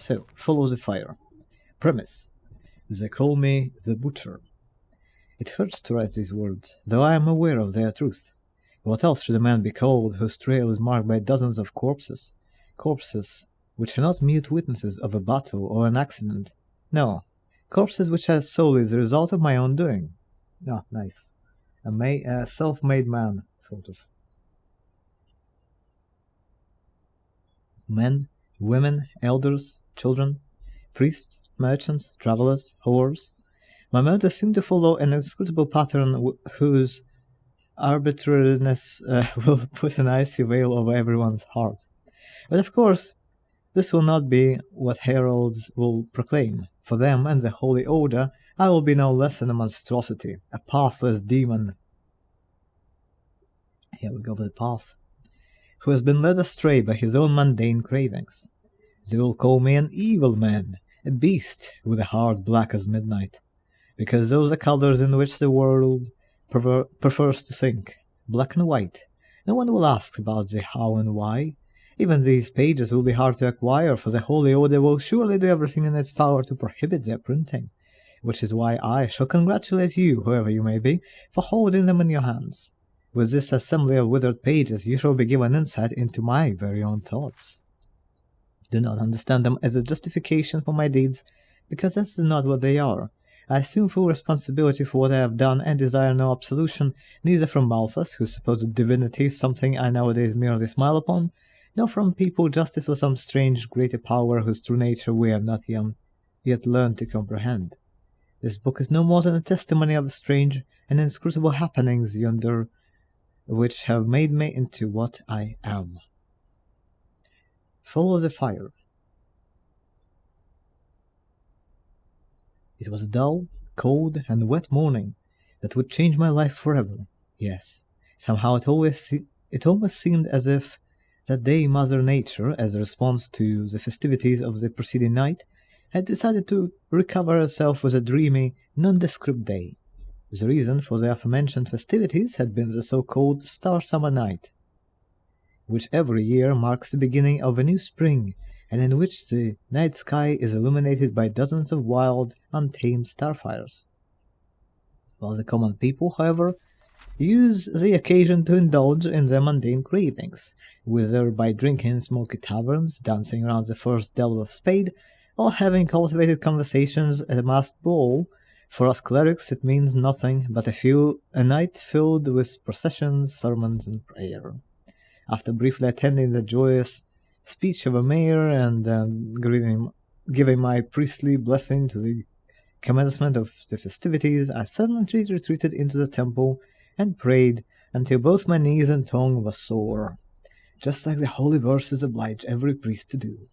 So, follow the fire. Premise. They call me the Butcher. It hurts to write these words, though I am aware of their truth. What else should a man be called whose trail is marked by dozens of corpses? Corpses which are not mute witnesses of a battle or an accident. No, corpses which are solely the result of my own doing. Ah, nice. A self-made man, sort of. Men, women, elders, children, priests, merchants, travelers, whores. My murders seem to follow an inscrutable pattern whose arbitrariness will put an icy veil over everyone's heart. But of course, this will not be what heralds will proclaim. For them and the Holy Order, I will be no less than a monstrosity, a pathless demon. Here we go with the path. Who has been led astray by his own mundane cravings. They will call me an evil man, a beast with a heart black as midnight, because those are colors in which the world prefers to think, black and white. No one will ask about the how and why. Even these pages will be hard to acquire, for the Holy Order will surely do everything in its power to prohibit their printing, which is why I shall congratulate you, whoever you may be, for holding them in your hands. With this assembly of withered pages, you shall be given insight into my very own thoughts. Do not understand them as a justification for my deeds, because this is not what they are. I assume full responsibility for what I have done and desire no absolution, neither from Malthus, whose supposed divinity is something I nowadays merely smile upon, nor from people justice or some strange greater power whose true nature we have not yet learned to comprehend. This book is no more than a testimony of the strange and inscrutable happenings yonder which have made me into what I am. Follow the fire. It was a dull, cold, and wet morning that would change my life forever. Yes, somehow it almost seemed as if that day Mother Nature, as a response to the festivities of the preceding night, had decided to recover herself with a dreamy, nondescript day. The reason for the aforementioned festivities had been the so-called Star Summer Night, which every year marks the beginning of a new spring, and in which the night sky is illuminated by dozens of wild, untamed starfires. While the common people, however, use the occasion to indulge in their mundane cravings, whether by drinking in smoky taverns, dancing around the first delve of spade, or having cultivated conversations at a masked ball. For us clerics it means nothing but a night filled with processions, sermons, and prayer. After briefly attending the joyous speech of a mayor and giving my priestly blessing to the commencement of the festivities, I suddenly retreated into the temple and prayed until both my knees and tongue were sore, just like the holy verses oblige every priest to do.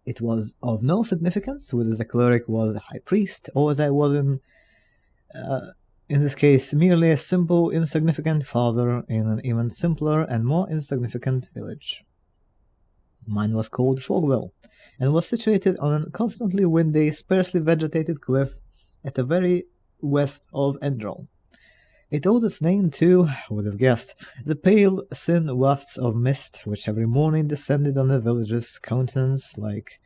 It was of no significance whether the cleric was a high priest, or as I was in this case, merely a simple, insignificant father in an even simpler and more insignificant village. Mine was called Fogwell, and was situated on a constantly windy, sparsely vegetated cliff at the very west of enderal. It owed its name to, would have guessed, the pale, thin wafts of mist which every morning descended on the village's countenance like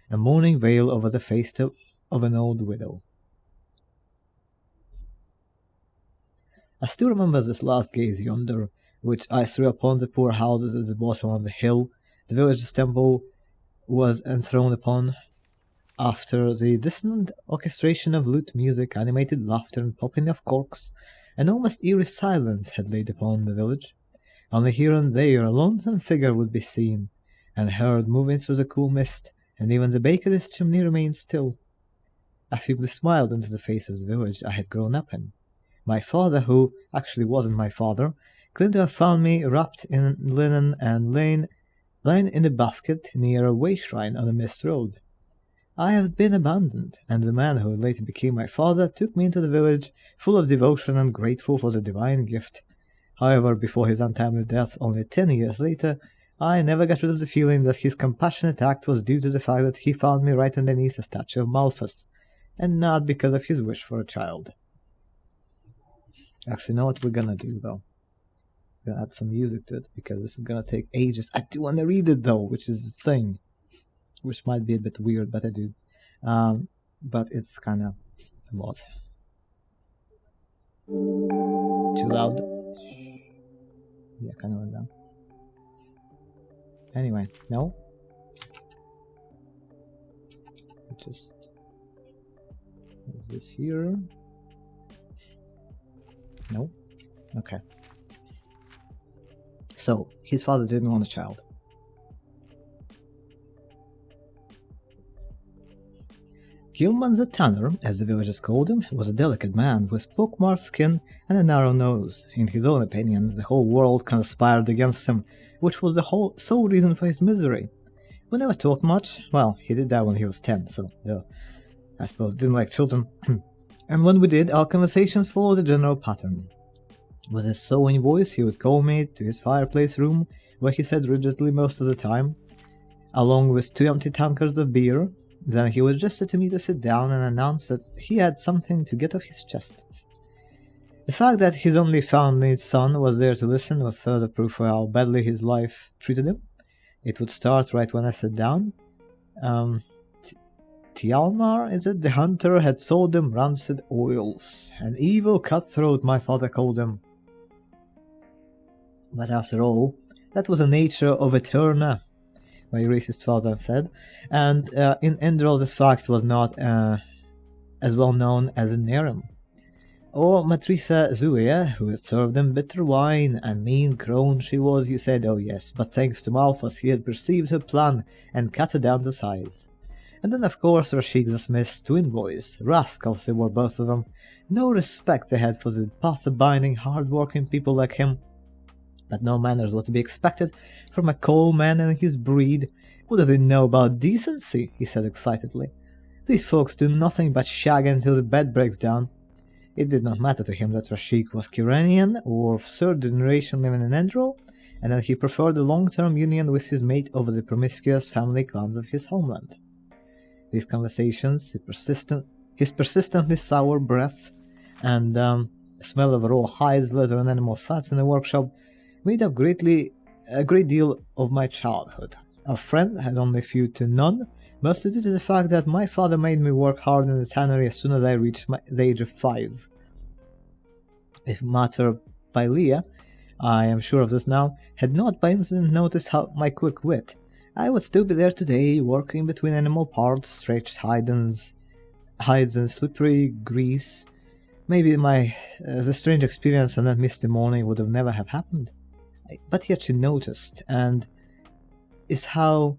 a mourning veil over the face of an old widow. I still remember this last gaze yonder, which I threw upon the poor houses at the bottom of the hill the village's temple was enthroned upon, after the dissonant orchestration of lute music, animated laughter, and popping of corks. An almost eerie silence had laid upon the village. Only here and there a lonesome figure would be seen, and heard moving through the cool mist, and even the baker's chimney remained still. I feebly smiled into the face of the village I had grown up in. My father, who actually wasn't my father, claimed to have found me wrapped in linen and lying in a basket near a way shrine on a mist road. I had been abandoned, and the man who later became my father took me into the village, full of devotion and grateful for the divine gift. However, before his untimely death only 10 years later, I never got rid of the feeling that his compassionate act was due to the fact that he found me right underneath a statue of Malthus, and not because of his wish for a child. Actually, know what we're gonna do, though? gonna add some music to it because this is gonna take ages. I do want to read it though, which is the thing, which might be a bit weird, but I do. But it's kind of a lot. Too loud. Yeah, kind of like that. Anyway, no. Just move this here. No. Okay. So, his father didn't want a child. Gilman the Tanner, as the villagers called him, was a delicate man with pockmarked skin and a narrow nose. In his own opinion, the whole world conspired against him, which was the sole reason for his misery. We never talked much. Well, he did that when he was 10, so yeah, I suppose didn't like children. And when we did, our conversations followed a general pattern. With his sewing voice, he would call me to his fireplace room, where he sat rigidly most of the time, along with 2 empty tankards of beer. Then he would gesture to me to sit down and announce that he had something to get off his chest. The fact that his only foundling son was there to listen was further proof of how badly his life treated him. It would start right when I sat down. Tialmar, is it? The hunter had sold him rancid oils. An evil cutthroat, my father called him. But after all, that was the nature of Eterna, my racist father said, and in enderal this fact was not as well known as in Nerem. Or Matrisa Zulia, who had served him bitter wine, a mean crone she was, he said, oh yes, but thanks to Malphas he had perceived her plan and cut her down to size. And then of course Rashid the Smith's twin boys, rascals they were both of them, no respect they had for the path-abiding, hard-working people like him. But no manners were to be expected from a coal man and his breed. What do they know about decency? He said excitedly. These folks do nothing but shag until the bed breaks down. It did not matter to him that Rashik was Kiranian or of 3rd generation living in enderal, and that he preferred a long-term union with his mate over the promiscuous family clans of his homeland. These conversations, his persistently sour breath, and smell of raw hides, leather, and animal fats in the workshop made up a great deal of my childhood. Our friends had only few to none, mostly due to the fact that my father made me work hard in the tannery as soon as I reached the age of 5. If Mater Pylea, I am sure of this now, had not by incident noticed my quick wit, I would still be there today, working between animal parts, stretched hides and slippery grease. Maybe the strange experience on that misty morning would have never have happened. But yet she noticed, and that's how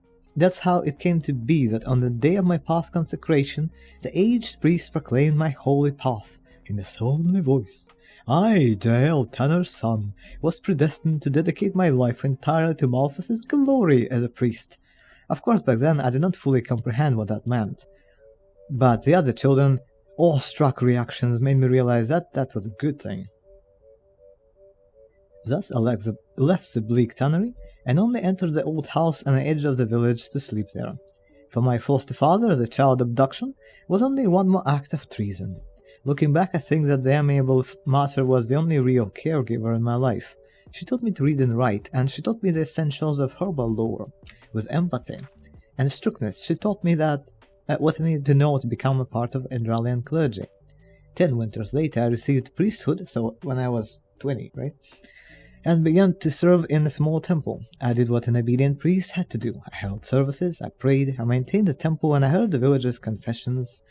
it came to be that on the day of my path consecration, the aged priest proclaimed my holy path in a solemn voice. I, Jael Tanner's son, was predestined to dedicate my life entirely to Malphas's glory as a priest. Of course, back then I did not fully comprehend what that meant, but the other children, awestruck reactions made me realize that that was a good thing. Thus I left the bleak tannery and only entered the old house on the edge of the village to sleep there. For my foster father, the child abduction was only one more act of treason. Looking back, I think that the amiable Mater was the only real caregiver in my life. She taught me to read and write, and she taught me the essentials of herbal lore. With empathy and strictness, she taught me that what I needed to know to become a part of Enderalian clergy. 10 winters later, I received priesthood, so when I was 20, right? And began to serve in a small temple. I did what an obedient priest had to do. I held services, I prayed, I maintained the temple, and I heard the villagers' confessions.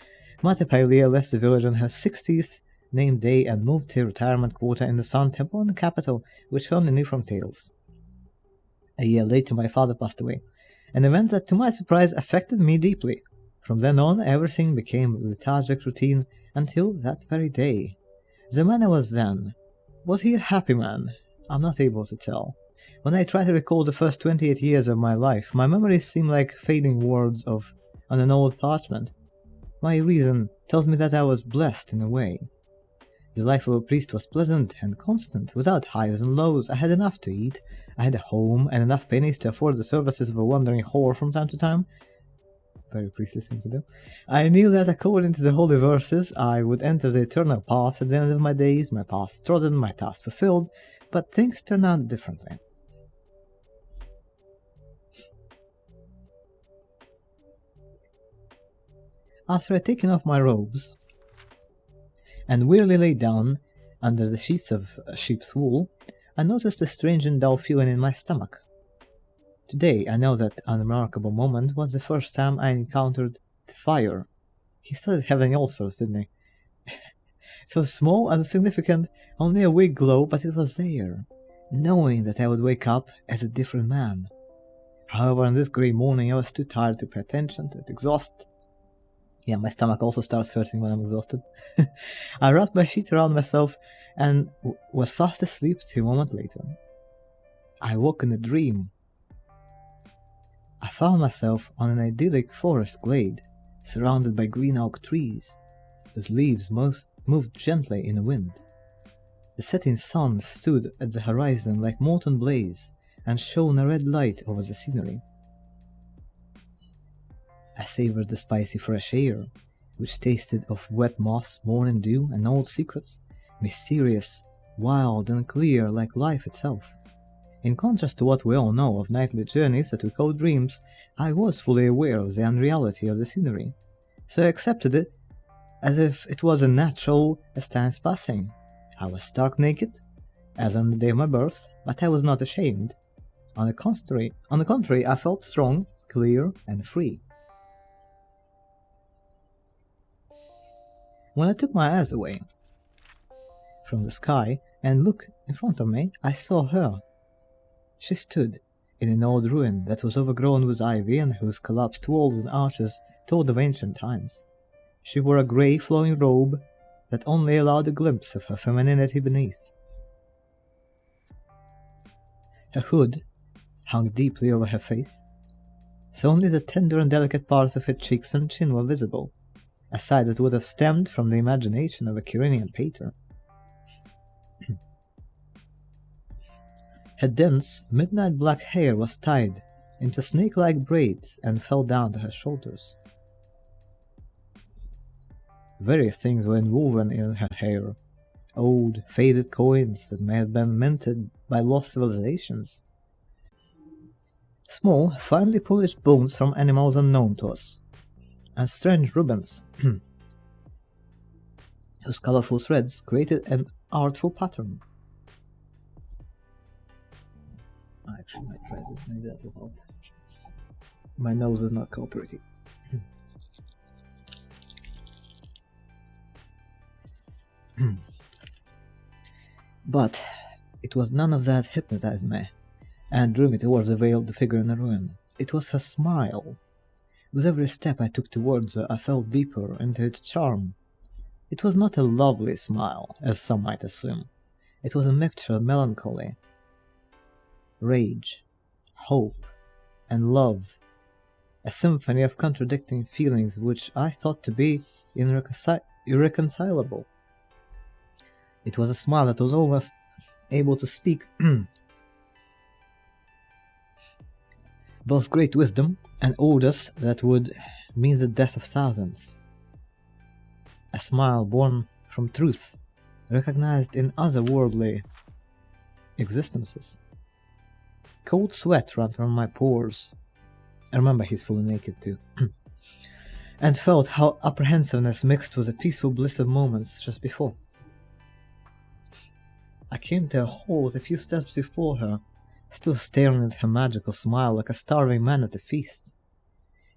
Mata Pylea left the village on her 60th named day and moved to a retirement quarter in the Sun Temple in the capital, which only knew from tales. A year later my father passed away, an event that to my surprise affected me deeply. From then on everything became lethargic routine until that very day. The man I was then, was he a happy man? I'm not able to tell. When I try to recall the first 28 years of my life, my memories seem like fading words on an old parchment. My reason tells me that I was blessed in a way. The life of a priest was pleasant and constant, without highs and lows. I had enough to eat, I had a home, and enough pennies to afford the services of a wandering whore from time to time. Very priestly thing to do. I knew that according to the holy verses, I would enter the eternal path at the end of my days, my path trodden, my task fulfilled, But things turned out differently. After I'd taken off my robes and wearily lay down under the sheets of sheep's wool, I noticed a strange and dull feeling in my stomach. Today I know that unremarkable moment was the first time I encountered the fire. He started having ulcers, didn't he? It was small and insignificant, only a weak glow, but it was there, knowing that I would wake up as a different man. However, on this grey morning I was too tired to pay attention to it, exhausted. Yeah, my stomach also starts hurting when I'm exhausted. I wrapped my sheet around myself and was fast asleep till a moment later. I woke in a dream. I found myself on an idyllic forest glade, surrounded by green oak trees, whose leaves moved gently in the wind. The setting sun stood at the horizon like molten blaze and shone a red light over the scenery. I savored the spicy fresh air, which tasted of wet moss, morning dew, and old secrets, mysterious, wild, and clear like life itself. In contrast to what we all know of nightly journeys that we call dreams, I was fully aware of the unreality of the scenery, so I accepted it as if it was as natural as time's passing. I was stark naked, as on the day of my birth, but I was not ashamed. On the contrary, I felt strong, clear, and free. When I took my eyes away from the sky and looked in front of me, I saw her. She stood in an old ruin that was overgrown with ivy and whose collapsed walls and arches told of ancient times. She wore a grey flowing robe that only allowed a glimpse of her femininity beneath. Her hood hung deeply over her face, so only the tender and delicate parts of her cheeks and chin were visible, a sight that would have stemmed from the imagination of a Kyrenian painter. Her dense, midnight black hair was tied into snake-like braids and fell down to her shoulders. Various things were woven in her hair, old, faded coins that may have been minted by lost civilizations. Small, finely polished bones from animals unknown to us, and strange ribbons whose colorful threads created an artful pattern. I actually might try this, maybe that will help. My nose is not cooperating. But it was none of that hypnotized me and drew me towards the veiled figure in the ruin. It was her smile. With every step I took towards her, I fell deeper into its charm. It was not a lovely smile, as some might assume. It was a mixture of melancholy, rage, hope, and love, a symphony of contradicting feelings which I thought to be irreconcilable. It was a smile that was almost able to speak both great wisdom and orders that would mean the death of thousands. A smile born from truth, recognized in otherworldly existences. Cold sweat ran from my pores. I remember he's fully naked too. And felt how apprehensiveness mixed with the peaceful bliss of moments just before. I came to a halt a few steps before her, still staring at her magical smile like a starving man at a feast.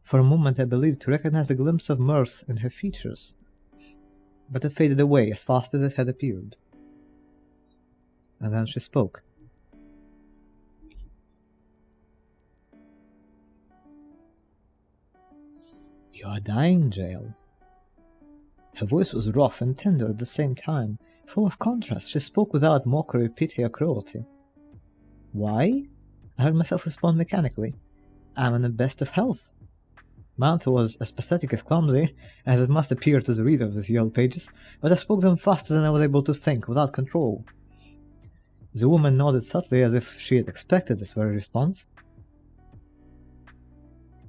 For a moment I believed to recognize a glimpse of mirth in her features, but it faded away as fast as it had appeared. And then she spoke. "You are dying, Jael." Her voice was rough and tender at the same time, full of contrast. She spoke without mockery, pity, or cruelty. "Why?" I heard myself respond mechanically. "I'm in the best of health." My answer was as pathetic as clumsy, as it must appear to the reader of these yellow pages, but I spoke them faster than I was able to think, without control. The woman nodded subtly as if she had expected this very response.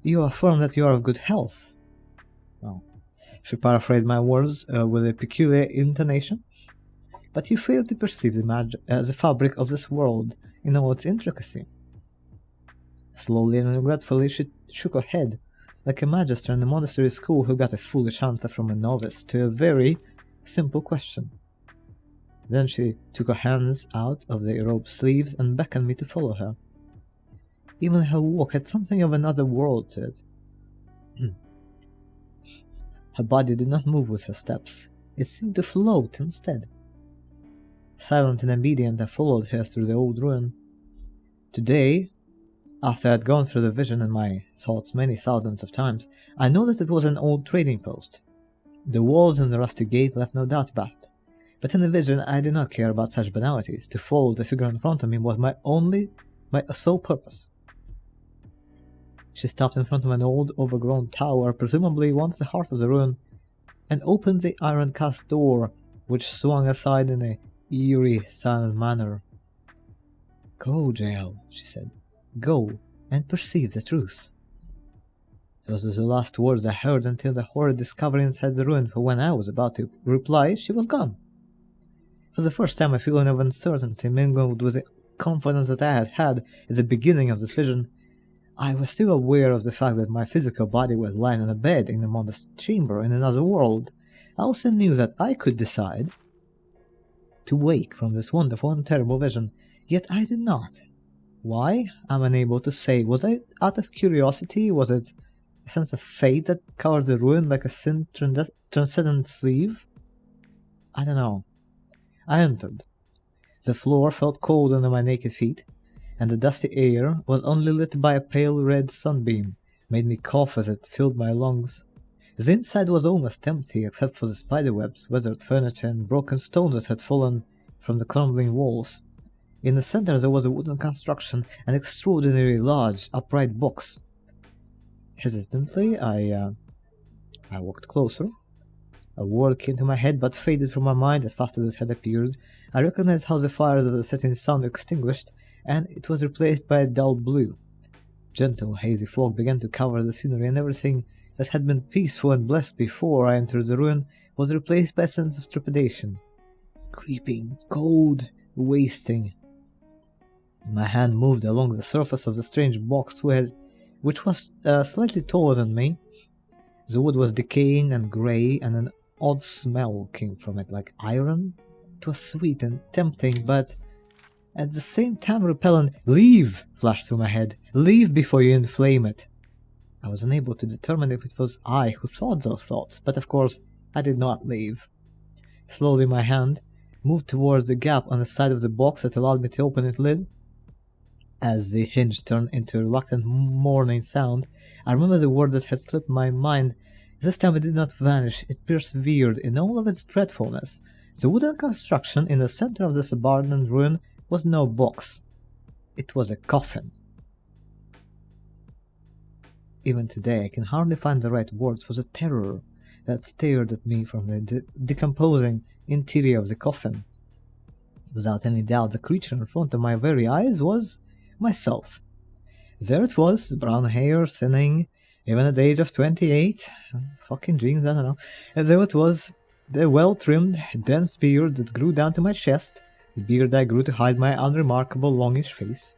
"You affirm that you are of good health." Well, she paraphrased my words with a peculiar intonation. but you fail to perceive the fabric of this world in all its intricacy. Slowly and regretfully she shook her head, like a magister in a monastery school who got a foolish answer from a novice to a very simple question. Then she took her hands out of the robe sleeves and beckoned me to follow her. Even her walk had something of another world to it. Her body did not move with her steps. It seemed to float instead. Silent and obedient, I followed her through the old ruin. Today, after I had gone through the vision in my thoughts many thousands of times, I noticed it was an old trading post. The walls and the rusty gate left no doubt about it. But in the vision I did not care about such banalities. To follow the figure in front of me was my sole purpose. She stopped in front of an old, overgrown tower, presumably once the heart of the ruin, and opened the iron-cast door, which swung aside in a eerie, silent manner. "Go, Jael," she said. "Go, and perceive the truth." Those were the last words I heard until the horrid discovery inside the ruin, for when I was about to reply, she was gone. For the first time a feeling of uncertainty mingled with the confidence that I had had at the beginning of this vision. I was still aware of the fact that my physical body was lying on a bed in a modest chamber in another world. I also knew that I could decide to wake from this wonderful and terrible vision, yet I did not. Why? I'm unable to say. Was I out of curiosity? Was it a sense of fate that covered the ruin like a sin transcendent sleeve? I don't know. I entered. The floor felt cold under my naked feet, and the dusty air was only lit by a pale red sunbeam, made me cough as it filled my lungs. The inside was almost empty, except for the spiderwebs, weathered furniture, and broken stones that had fallen from the crumbling walls. In the center there was a wooden construction, an extraordinarily large, upright box. Hesitantly, I walked closer. A word came to my head but faded from my mind as fast as it had appeared. I recognized how the fires of the setting sun extinguished, and it was replaced by a dull blue. Gentle, hazy fog began to cover the scenery, and everything that had been peaceful and blessed before I entered the ruin was replaced by a sense of trepidation. Creeping, cold, wasting. My hand moved along the surface of the strange box, which was slightly taller than me. The wood was decaying and grey, and an odd smell came from it, like iron. It was sweet and tempting, but at the same time repellent. "Leave!" flashed through my head. "Leave before you inflame it!" I was unable to determine if it was I who thought those thoughts, but of course I did not leave. Slowly my hand moved towards the gap on the side of the box that allowed me to open its lid. As the hinge turned into a reluctant mourning sound, I remember the word that had slipped my mind. This time it did not vanish, it persevered in all of its dreadfulness. The wooden construction in the center of this abandoned ruin was no box. It was a coffin. Even today I can hardly find the right words for the terror that stared at me from the decomposing interior of the coffin. Without any doubt, the creature in front of my very eyes was myself. There it was, brown hair, thinning, even at the age of 28. Fucking genes, I don't know. And there it was, the well-trimmed, dense beard that grew down to my chest, the beard I grew to hide my unremarkable longish face.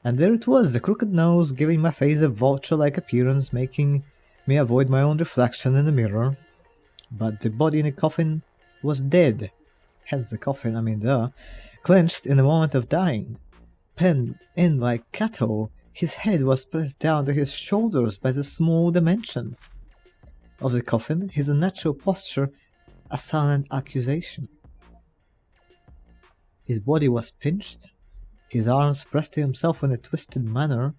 And there it was, the crooked nose, giving my face a vulture-like appearance, making me avoid my own reflection in the mirror. But the body in the coffin was dead. Hence the coffin, clenched in the moment of dying. Penned in like cattle, his head was pressed down to his shoulders by the small dimensions of the coffin, his unnatural posture a silent accusation. His body was pinched, his arms pressed to himself in a twisted manner.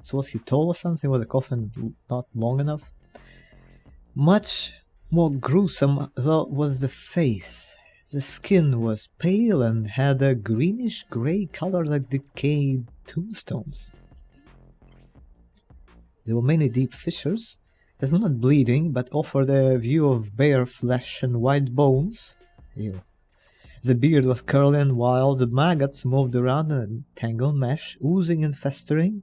So was he tall or something? Was the coffin not long enough? Much more gruesome though was the face. The skin was pale and had a greenish-grey color like decayed tombstones. There were many deep fissures that were not bleeding, but offered a view of bare flesh and white bones. Ew. The beard was curly and wild, the maggots moved around in a tangled mesh, oozing and festering,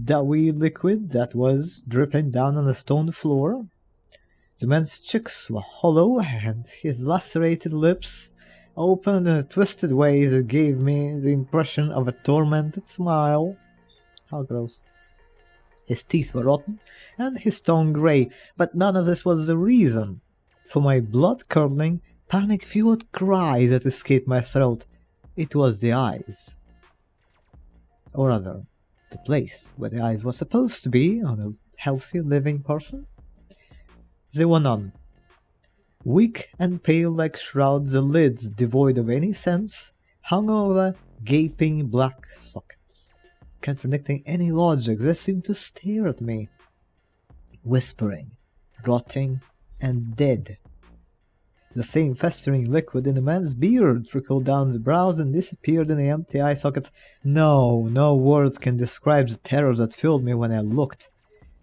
doughy liquid that was dripping down on the stone floor. The man's cheeks were hollow, and his lacerated lips opened in a twisted way that gave me the impression of a tormented smile. How gross. His teeth were rotten, and his tongue grey, but none of this was the reason for my blood-curdling, panic-fueled cry that escaped my throat. It was the eyes. Or rather, the place where the eyes were supposed to be on a healthy living person. They were none. Weak and pale like shrouds, the lids, devoid of any sense, hung over gaping black sockets. Contradicting any logic, they seemed to stare at me, whispering, rotting, and dead. The same festering liquid in a man's beard trickled down the brows and disappeared in the empty eye sockets. No words can describe the terror that filled me when I looked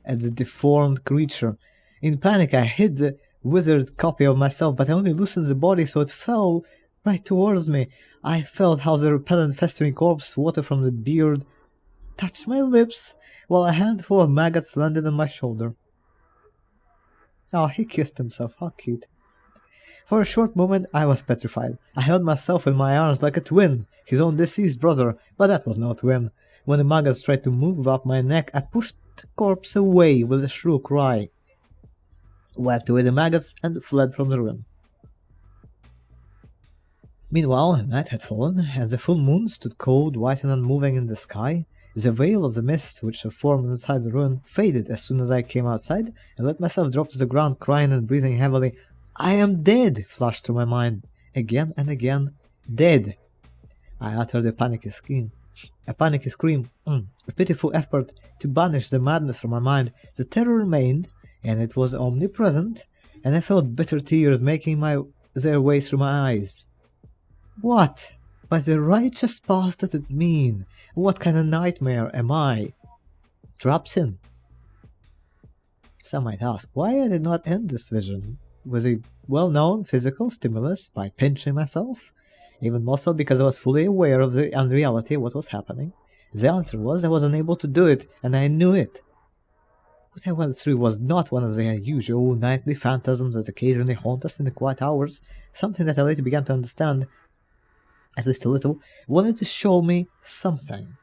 at the deformed creature. In panic, I hid the withered copy of myself, but I only loosened the body so it fell right towards me. I felt how the repellent festering corpse water from the beard touched my lips, while a handful of maggots landed on my shoulder. Oh, he kissed himself, how cute. For a short moment I was petrified. I held myself in my arms like a twin, his own deceased brother, but that was no twin. When the maggots tried to move up my neck, I pushed the corpse away with a shrill cry, wiped away the maggots, and fled from the room. Meanwhile, night had fallen, as the full moon stood cold, white and unmoving in the sky. The veil of the mist which had formed inside the ruin faded as soon as I came outside, and let myself drop to the ground, crying and breathing heavily. "I am dead!" flashed through my mind. Again and again. Dead! I uttered a panicky scream. A pitiful effort to banish the madness from my mind. The terror remained, and it was omnipresent, and I felt bitter tears making their way through my eyes. What, by the righteous past, does it mean? What kind of nightmare am I trapped in? Some might ask why I did not end this vision with a well-known physical stimulus by pinching myself, even more so because I was fully aware of the unreality of what was happening. The answer was I was unable to do it, and I knew it. What I went through was not one of the usual nightly phantasms that occasionally haunt us in the quiet hours. Something that I later began to understand, at least a little, wanted to show me something,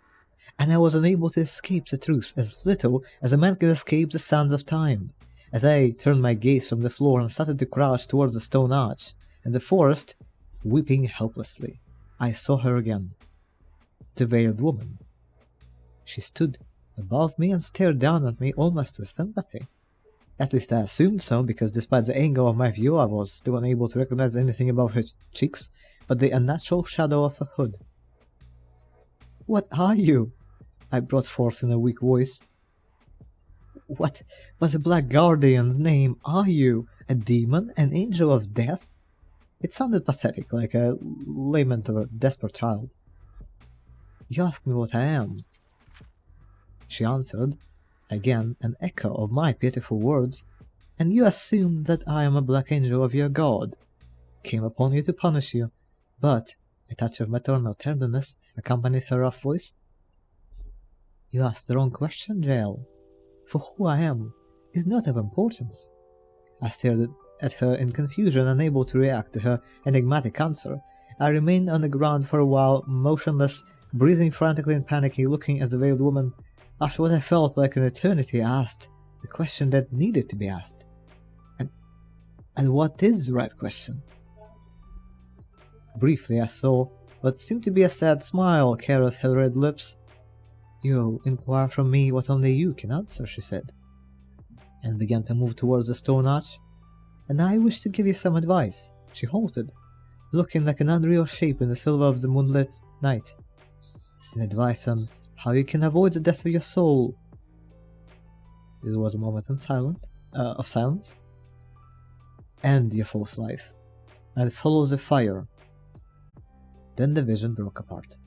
and I was unable to escape the truth, as little as a man can escape the sands of time. As I turned my gaze from the floor and started to crouch towards the stone arch and the forest, weeping helplessly, I saw her again. The veiled woman. She stood above me and stared down at me almost with sympathy. At least I assumed so, because despite the angle of my view I was still unable to recognize anything above her cheeks but the unnatural shadow of a hood. "What are you?" I brought forth in a weak voice. "What by the Black Guardian's name are you? A demon? An angel of death?" It sounded pathetic, like a lament of a desperate child. "You ask me what I am," she answered, again an echo of my pitiful words, "and you assume that I am a black angel of your god. Came upon you to punish you, but," a touch of maternal tenderness accompanied her rough voice, "you asked the wrong question, Jael. For who I am is not of importance." I stared at her in confusion, unable to react to her enigmatic answer. I remained on the ground for a while, motionless, breathing frantically and panicky, looking at the veiled woman. After what I felt like an eternity, I asked the question that needed to be asked. And what is the right question? Briefly I saw what seemed to be a sad smile caress her red lips. "You inquire from me what only you can answer," she said, and began to move towards the stone arch. "And I wish to give you some advice." She halted, looking like an unreal shape in the silver of the moonlit night. "An advice on how you can avoid the death of your soul." There was a moment of silence. "End your false life, and follow the fire." Then the vision broke apart.